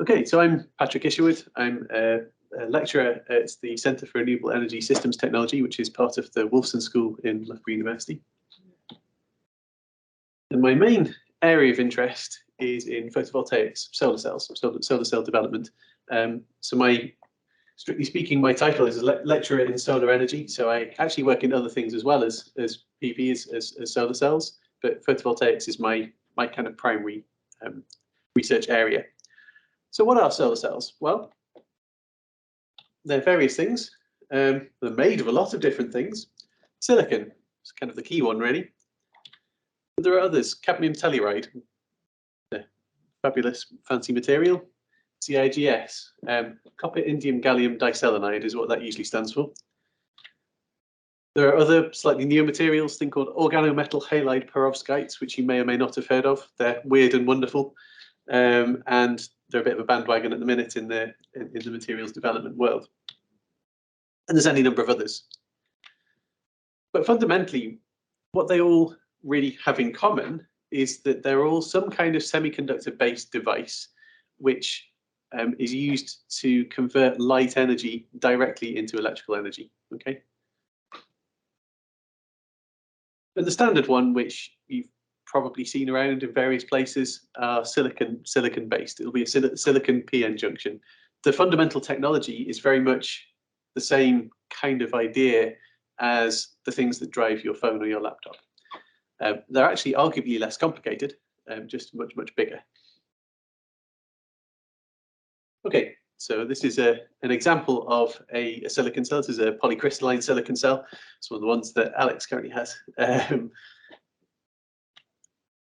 Okay, so I'm Patrick Isherwood. I'm a lecturer at the Centre for Renewable Energy Systems Technology, which is part of the Wolfson School in Loughborough University. And my main area of interest is in photovoltaics, solar cells, solar cell development. Strictly speaking, my title is a lecturer in solar energy. So I actually work in other things as well as PV, as solar cells, but photovoltaics is my kind of primary research area. So what are solar cells? Well, they're various things. They're made of a lot of different things. Silicon is kind of the key one, really. But there are others. Cadmium telluride, fabulous fancy material. CIGS, copper indium gallium diselenide is what that usually stands for. There are other slightly newer materials, thing called organometal halide perovskites, which you may or may not have heard of. They're weird and wonderful, and they're a bit of a bandwagon at the minute in the materials development world. And there's any number of others. But fundamentally, what they all really have in common is that they're all some kind of semiconductor-based device, which is used to convert light energy directly into electrical energy. Okay. And the standard one, which you've probably seen around in various places, are silicon-based. It'll be a silicon PN junction. The fundamental technology is very much the same kind of idea as the things that drive your phone or your laptop. They're actually arguably less complicated, just much, much bigger. Okay, so this is an example of a silicon cell. This is a polycrystalline silicon cell. It's one of the ones that Alex currently has.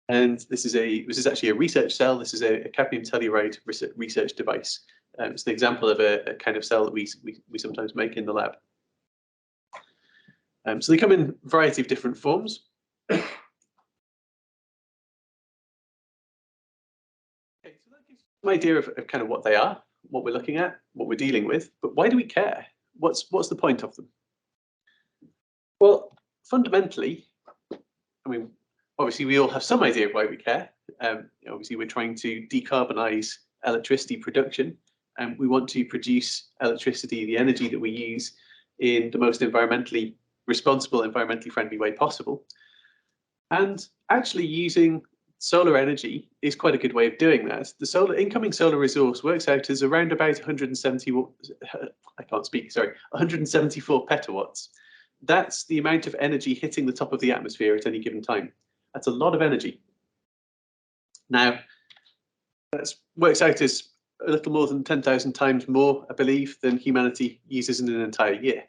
And this is actually a research cell. This is a cadmium telluride research device. It's an example of a kind of cell that we sometimes make in the lab. So they come in a variety of different forms. Okay, so that gives you an idea of kind of what they are, what we're looking at, what we're dealing with. But why do we care? What's the point of them? Well, fundamentally, I mean, obviously we all have some idea of why we care. Obviously we're trying to decarbonize electricity production, and we want to produce electricity, the energy that we use, in the most environmentally responsible, environmentally friendly way possible. And actually using solar energy is quite a good way of doing that. The incoming solar resource works out as around about 174 petawatts. That's the amount of energy hitting the top of the atmosphere at any given time. That's a lot of energy. Now, that works out as a little more than 10,000 times more, I believe, than humanity uses in an entire year.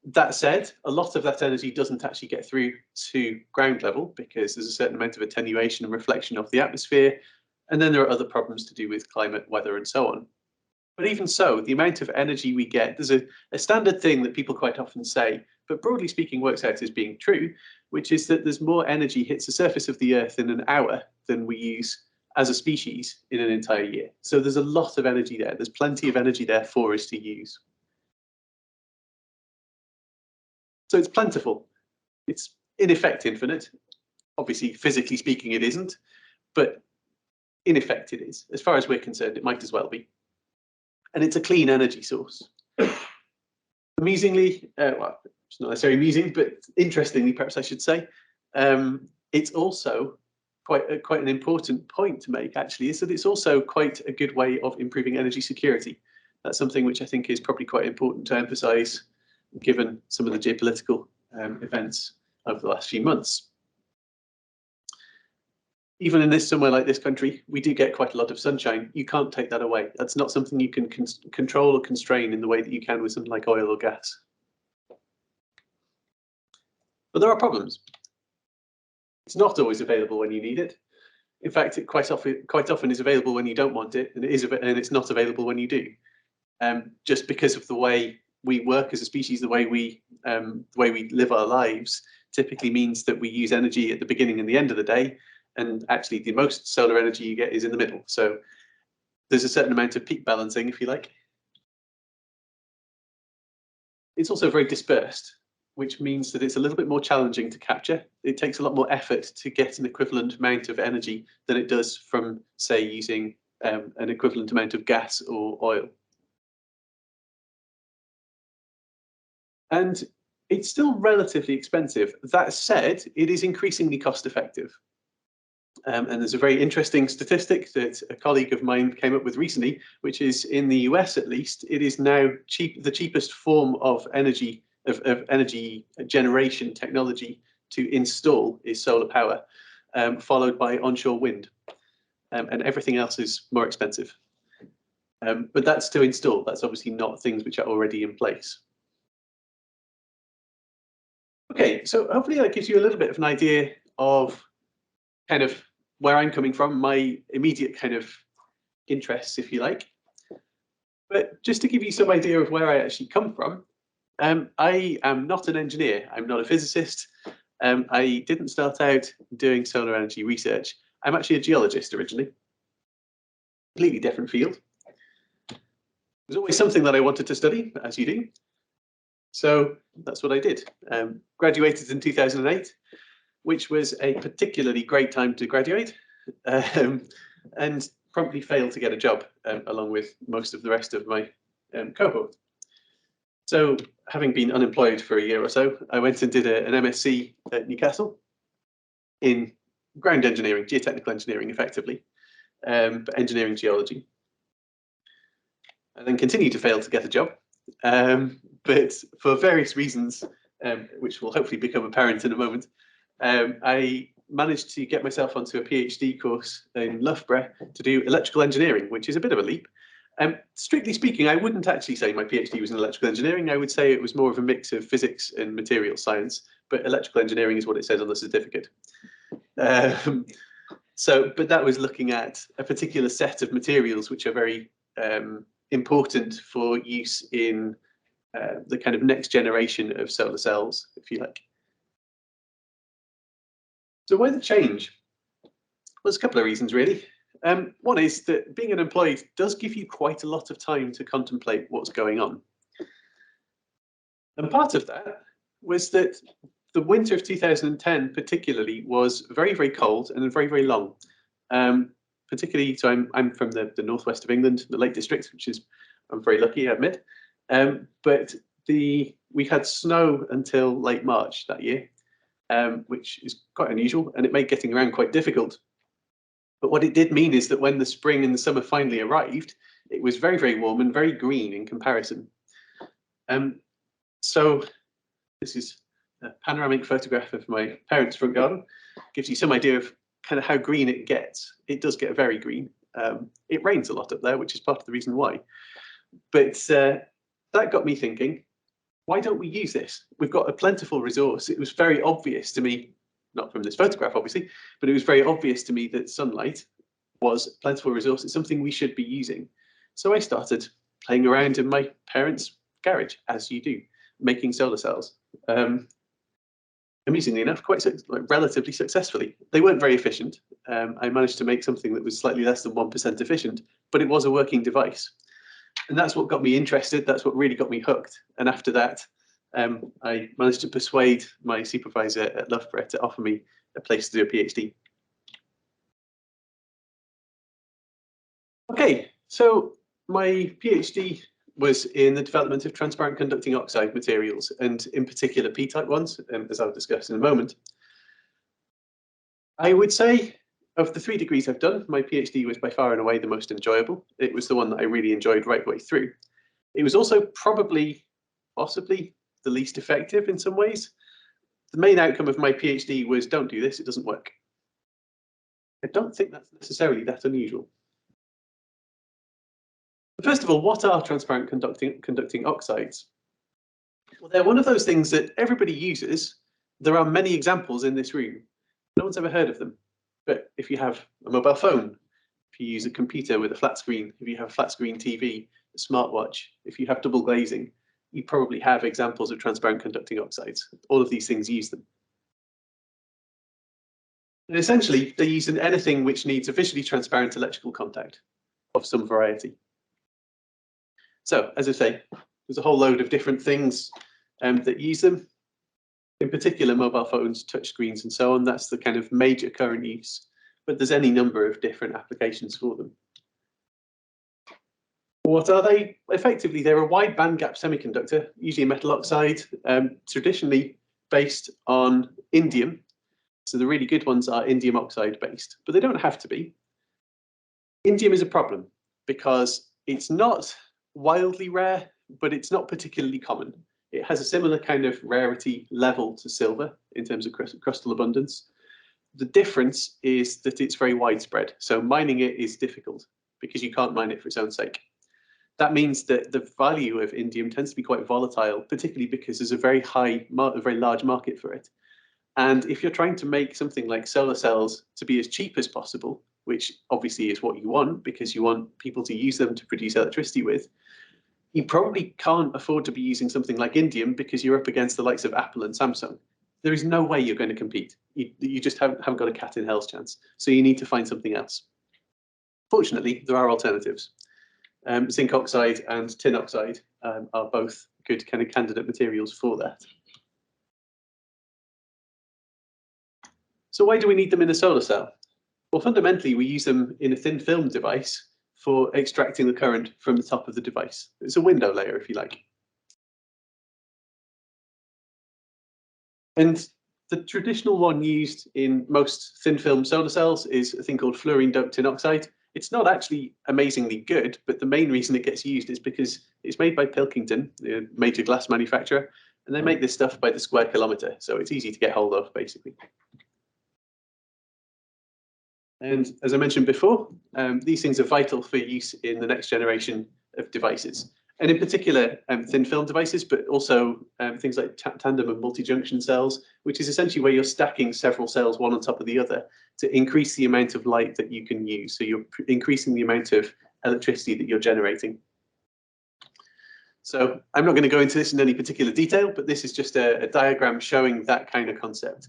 That said, a lot of that energy doesn't actually get through to ground level because there's a certain amount of attenuation and reflection of the atmosphere. And then there are other problems to do with climate, weather, and so on. But even so, the amount of energy we get, there's a standard thing that people quite often say, but broadly speaking works out as being true, which is that there's more energy hits the surface of the Earth in an hour than we use as a species in an entire year. So there's a lot of energy there. There's plenty of energy there for us to use. So it's plentiful. It's in effect infinite. Obviously, physically speaking, it isn't, but in effect it is. As far as we're concerned, it might as well be. And it's a clean energy source. Amusingly, well, it's not necessarily amusing, but interestingly, perhaps I should say, it's also quite an important point to make, actually, is that it's also quite a good way of improving energy security. That's something which I think is probably quite important to emphasize, given some of the geopolitical events over the last few months. Even in somewhere like this country, we do get quite a lot of sunshine. You can't take that away. That's not something you can control or constrain in the way that you can with something like oil or gas. But there are problems. It's not always available when you need it. In fact, it quite often is available when you don't want it, and it's not available when you do. Just because of the way we work as a species, the way we live our lives, typically means that we use energy at the beginning and the end of the day, and actually the most solar energy you get is in the middle. So there's a certain amount of peak balancing, if you like. It's also very dispersed, which means that it's a little bit more challenging to capture. It takes a lot more effort to get an equivalent amount of energy than it does from, say, using an equivalent amount of gas or oil. And it's still relatively expensive. That said, it is increasingly cost effective. And there's a very interesting statistic that a colleague of mine came up with recently, which is in the US at least, it is now the cheapest form of energy generation technology to install is solar power, followed by onshore wind. And everything else is more expensive. But that's to install. That's obviously not things which are already in place. Okay, so hopefully that gives you a little bit of an idea of kind of where I'm coming from, my immediate kind of interests, if you like. But just to give you some idea of where I actually come from, I am not an engineer. I'm not a physicist. I didn't start out doing solar energy research. I'm actually a geologist originally. Completely different field. It was always something that I wanted to study, as you do. So that's what I did. Graduated in 2008, which was a particularly great time to graduate, and promptly failed to get a job, along with most of the rest of my cohort. So having been unemployed for a year or so, I went and did an MSc at Newcastle in ground engineering, geotechnical engineering effectively, but engineering geology. And then continued to fail to get a job. But for various reasons, which will hopefully become apparent in a moment, I managed to get myself onto a PhD course in Loughborough to do electrical engineering, which is a bit of a leap. Strictly speaking, I wouldn't actually say my PhD was in electrical engineering. I would say it was more of a mix of physics and material science, but electrical engineering is what it says on the certificate. But that was looking at a particular set of materials which are very important for use in the kind of next generation of solar cells, if you like. So why the change? Well, there's a couple of reasons, really. One is that being unemployed does give you quite a lot of time to contemplate what's going on. And part of that was that the winter of 2010 particularly was very, very cold and very, very long. Particularly, so I'm from the northwest of England, the Lake District, which is, I'm very lucky, I admit. But we had snow until late March that year, which is quite unusual, and it made getting around quite difficult. But what it did mean is that when the spring and the summer finally arrived, it was very, very warm and very green in comparison. So this is a panoramic photograph of my parents' front garden. Gives you some idea of kind of how green it gets. It does get very green. It rains a lot up there, which is part of the reason why. But that got me thinking, why don't we use this? We've got a plentiful resource. It was very obvious to me, not from this photograph, obviously, but it was very obvious to me that sunlight was a plentiful resource. It's something we should be using. So I started playing around in my parents' garage, as you do, making solar cells. Amusingly enough, quite relatively successfully. They weren't very efficient. I managed to make something that was slightly less than 1% efficient, but it was a working device. And that's what got me interested. That's what really got me hooked. And after that, I managed to persuade my supervisor at Loughborough to offer me a place to do a PhD. Okay, so my PhD was in the development of transparent conducting oxide materials, and in particular P-type ones, as I'll discuss in a moment. I would say of the 3 degrees I've done, my PhD was by far and away the most enjoyable. It was the one that I really enjoyed right the way through. It was also possibly the least effective in some ways. The main outcome of my PhD was don't do this, it doesn't work. I don't think that's necessarily that unusual. First of all, what are transparent conducting oxides? Well, they're one of those things that everybody uses. There are many examples in this room. No one's ever heard of them. But if you have a mobile phone, if you use a computer with a flat screen, if you have a flat screen TV, a smartwatch, if you have double glazing, you probably have examples of transparent conducting oxides. All of these things use them. And essentially, they're used in anything which needs a visually transparent electrical contact of some variety. So, as I say, there's a whole load of different things that use them. In particular, mobile phones, touchscreens, and so on. That's the kind of major current use. But there's any number of different applications for them. What are they? Effectively, they're a wide bandgap semiconductor, usually metal oxide, traditionally based on indium. So the really good ones are indium oxide based, but they don't have to be. Indium is a problem because it's not wildly rare, but it's not particularly common. It has a similar kind of rarity level to silver in terms of crustal abundance. The difference is that it's very widespread. So mining it is difficult because you can't mine it for its own sake. That means that the value of indium tends to be quite volatile, particularly because there's a very large market for it. And if you're trying to make something like solar cells to be as cheap as possible, which obviously is what you want because you want people to use them to produce electricity with, you probably can't afford to be using something like indium because you're up against the likes of Apple and Samsung. There is no way you're going to compete. You just haven't got a cat in hell's chance. So you need to find something else. Fortunately, there are alternatives. Zinc oxide and tin oxide are both good kind of candidate materials for that. So why do we need them in a solar cell? Well, fundamentally, we use them in a thin film device for extracting the current from the top of the device. It's a window layer, if you like. And the traditional one used in most thin film solar cells is a thing called fluorine doped tin oxide. It's not actually amazingly good, but the main reason it gets used is because it's made by Pilkington, the major glass manufacturer, and they make this stuff by the square kilometre, so it's easy to get hold of, basically. And as I mentioned before, these things are vital for use in the next generation of devices, and in particular thin film devices, but also things like tandem and multi-junction cells, which is essentially where you're stacking several cells one on top of the other to increase the amount of light that you can use. So you're increasing the amount of electricity that you're generating. So I'm not going to go into this in any particular detail, but this is just a diagram showing that kind of concept.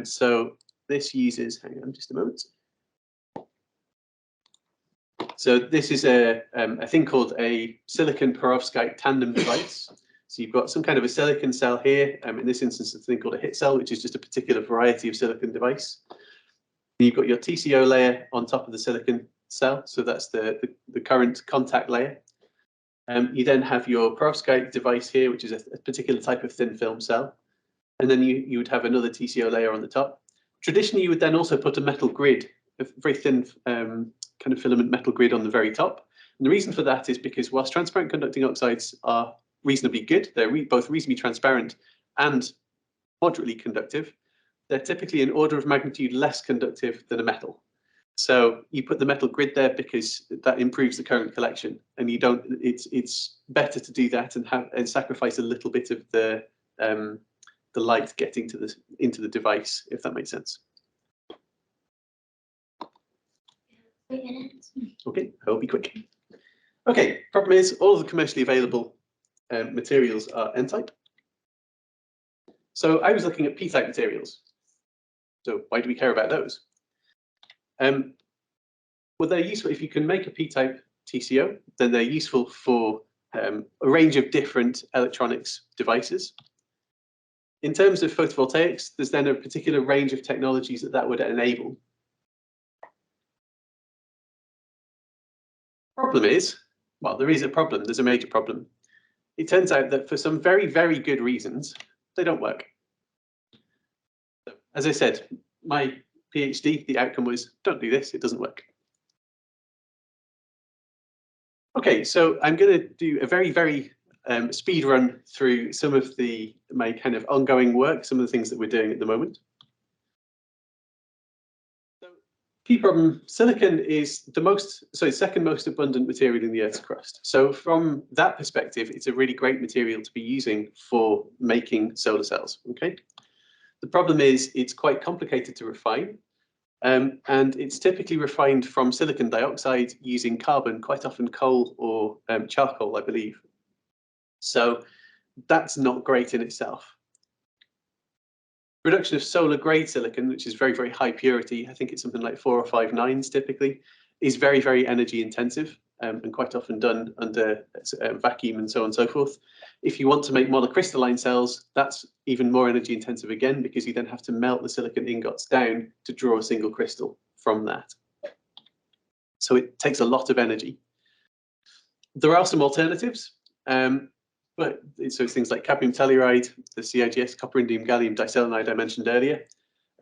So this uses, hang on just a moment. So this is a thing called a silicon perovskite tandem device. So you've got some kind of a silicon cell here. In this instance, it's a thing called a HIT cell, which is just a particular variety of silicon device. And you've got your TCO layer on top of the silicon cell. So that's the current contact layer. You then have your perovskite device here, which is a particular type of thin film cell. And then you would have another TCO layer on the top. Traditionally, you would then also put a metal grid, a very thin kind of filament metal grid on the very top. And the reason for that is because whilst transparent conducting oxides are reasonably good, they're both reasonably transparent and moderately conductive, they're typically an order of magnitude less conductive than a metal. So you put the metal grid there because that improves the current collection, and you don't. It's better to do that and sacrifice a little bit of the light getting to into the device, if that makes sense. Okay, I'll be quick. Okay, problem is all of the commercially available materials are N-type. So I was looking at P-type materials. So why do we care about those? Well, they're useful if you can make a P-type TCO, then they're useful for a range of different electronics devices. In terms of photovoltaics, there's then a particular range of technologies that would enable. Problem is, well, there is a problem. There's a major problem. It turns out that for some very, very good reasons, they don't work. As I said, my PhD, the outcome was, don't do this, it doesn't work. Okay, so I'm going to do a very, very speed run through some of my kind of ongoing work, some of the things that we're doing at the moment. So, key problem, silicon is the second most abundant material in the Earth's crust. So from that perspective, it's a really great material to be using for making solar cells, okay? The problem is it's quite complicated to refine. And it's typically refined from silicon dioxide using carbon, quite often coal or charcoal, I believe. So that's not great in itself. Production of solar grade silicon, which is very, very high purity, I think it's something like 4 or 5 nines typically, is very, very energy intensive and quite often done under vacuum and so on and so forth. If you want to make monocrystalline cells, that's even more energy intensive again, because you then have to melt the silicon ingots down to draw a single crystal from that. So it takes a lot of energy. There are some alternatives, but so it's things like cadmium telluride, the CIGS, copper indium gallium diselenide I mentioned earlier,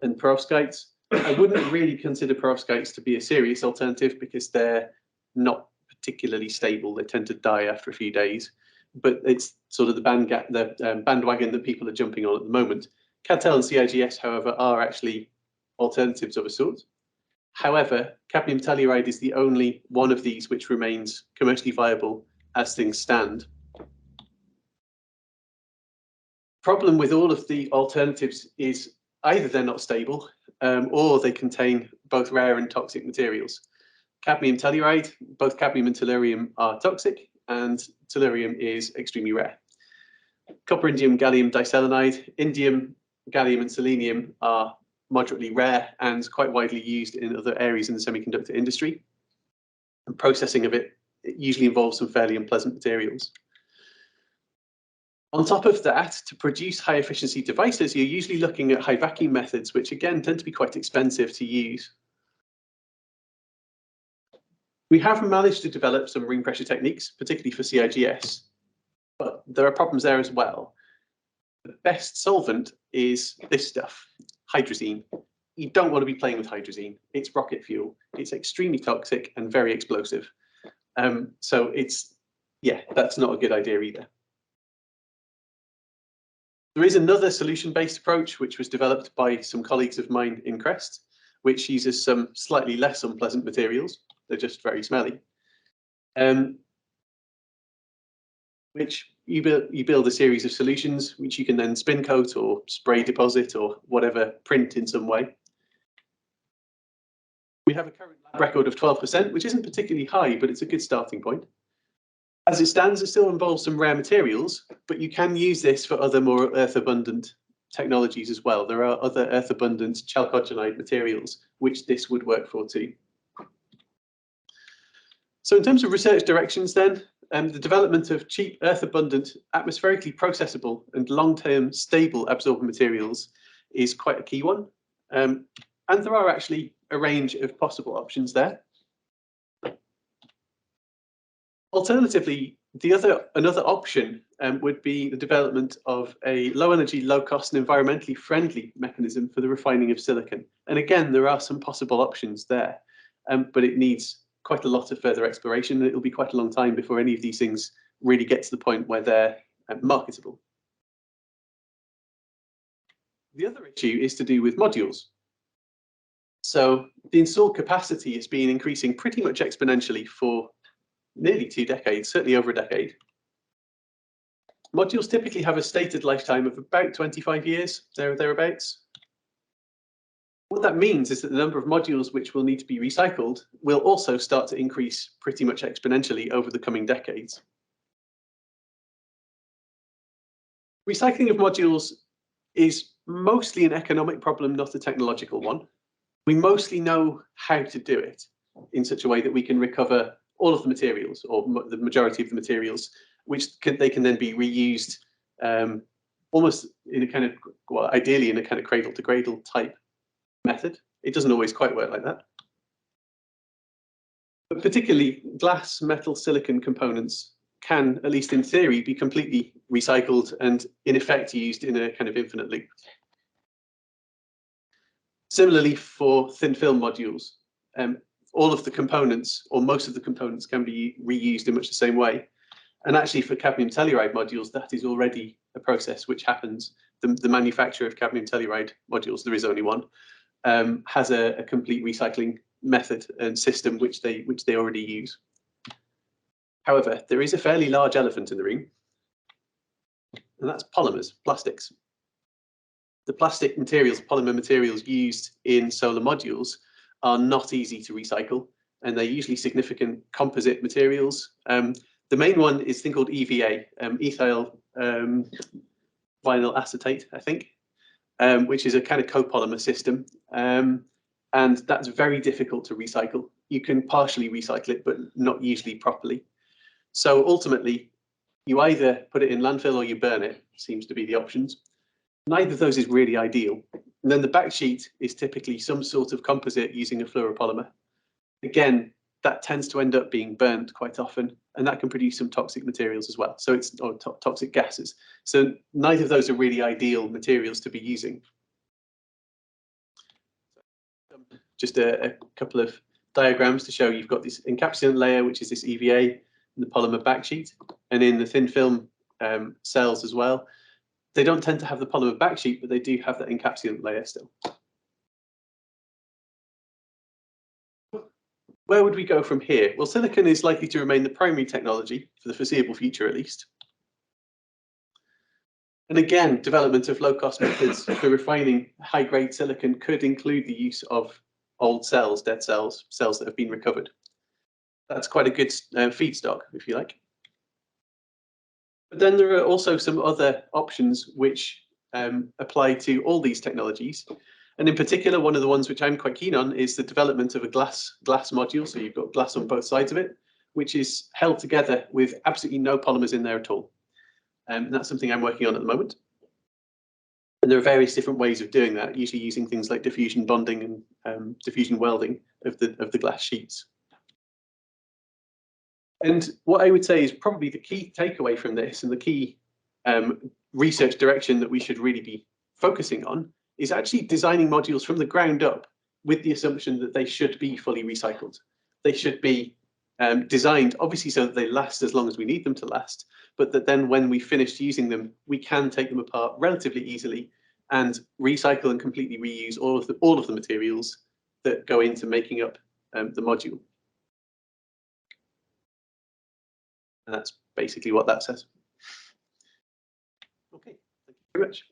and perovskites. I wouldn't really consider perovskites to be a serious alternative because they're not particularly stable. They tend to die after a few days, but it's sort of the bandwagon that people are jumping on at the moment. CadTel and CIGS, however, are actually alternatives of a sort. However, cadmium telluride is the only one of these which remains commercially viable as things stand. Problem with all of the alternatives is either they're not stable or they contain both rare and toxic materials. Cadmium telluride, both cadmium and tellurium are toxic, and tellurium is extremely rare. Copper indium gallium diselenide, indium, gallium, and selenium are moderately rare and quite widely used in other areas in the semiconductor industry. And processing of it usually involves some fairly unpleasant materials. On top of that, to produce high efficiency devices, you're usually looking at high vacuum methods, which again tend to be quite expensive to use. We have managed to develop some room pressure techniques, particularly for CIGS, but there are problems there as well. The best solvent is this stuff, hydrazine. You don't want to be playing with hydrazine. It's rocket fuel. It's extremely toxic and very explosive. So that's not a good idea either. There is another solution-based approach which was developed by some colleagues of mine in Crest, which uses some slightly less unpleasant materials. They're just very smelly. Which you build a series of solutions which you can then spin coat or spray deposit or whatever, print in some way. We have a current lab record of 12%, which isn't particularly high, but it's a good starting point. As it stands, it still involves some rare materials, but you can use this for other more earth-abundant technologies as well. There are other earth-abundant chalcogenide materials which this would work for too. So in terms of research directions then, the development of cheap, earth-abundant, atmospherically processable and long-term stable absorbent materials is quite a key one. And there are actually a range of possible options there. Alternatively, another option would be the development of a low energy, low cost and environmentally friendly mechanism for the refining of silicon. And again, there are some possible options there, but it needs quite a lot of further exploration. It'll be quite a long time before any of these things really get to the point where they're marketable. The other issue is to do with modules. So the installed capacity has been increasing pretty much exponentially for nearly 2 decades, certainly over a decade. Modules typically have a stated lifetime of about 25 years, thereabouts. What that means is that the number of modules which will need to be recycled will also start to increase pretty much exponentially over the coming decades. Recycling of modules is mostly an economic problem, not a technological one. We mostly know how to do it in such a way that we can recover all of the materials, or the majority of the materials, which they can then be reused almost in a kind of, well, ideally in a kind of cradle to cradle type method. It doesn't always quite work like that. But particularly glass, metal, silicon components can, at least in theory, be completely recycled and in effect used in a kind of infinite loop. Similarly, for thin film modules, all of the components, or most of the components, can be reused in much the same way. And actually for cadmium telluride modules, that is already a process which happens. The manufacturer of cadmium telluride modules, there is only one, has a complete recycling method and system which they already use. However, there is a fairly large elephant in the room, and that's polymers, plastics. The plastic materials, polymer materials used in solar modules are not easy to recycle, and they're usually significant composite materials. The main one is a thing called EVA, ethyl vinyl acetate, I think, which is a kind of copolymer system. And that's very difficult to recycle. You can partially recycle it, but not usually properly. So ultimately, you either put it in landfill or you burn it, seems to be the options. Neither of those is really ideal. And then the back sheet is typically some sort of composite using a fluoropolymer. Again, that tends to end up being burnt quite often, and that can produce some toxic materials as well. So it's toxic gases. So neither of those are really ideal materials to be using. Just a couple of diagrams to show you've got this encapsulant layer, which is this EVA, and the polymer backsheet, and in the thin film cells as well. They don't tend to have the polymer backsheet, but they do have that encapsulant layer still. Where would we go from here? Well, silicon is likely to remain the primary technology for the foreseeable future, at least. And again, development of low-cost methods for refining high-grade silicon could include the use of old cells, dead cells, cells that have been recovered. That's quite a good feedstock, if you like. But then there are also some other options which apply to all these technologies. And in particular, one of the ones which I'm quite keen on is the development of a glass module. So you've got glass on both sides of it, which is held together with absolutely no polymers in there at all. And that's something I'm working on at the moment. And there are various different ways of doing that, usually using things like diffusion bonding and diffusion welding of the glass sheets. And what I would say is probably the key takeaway from this, and the key research direction that we should really be focusing on, is actually designing modules from the ground up with the assumption that they should be fully recycled. They should be designed, obviously, so that they last as long as we need them to last, but that then when we finished using them, we can take them apart relatively easily and recycle and completely reuse all of the materials that go into making up the module. And that's basically what that says. Okay, thank you very much.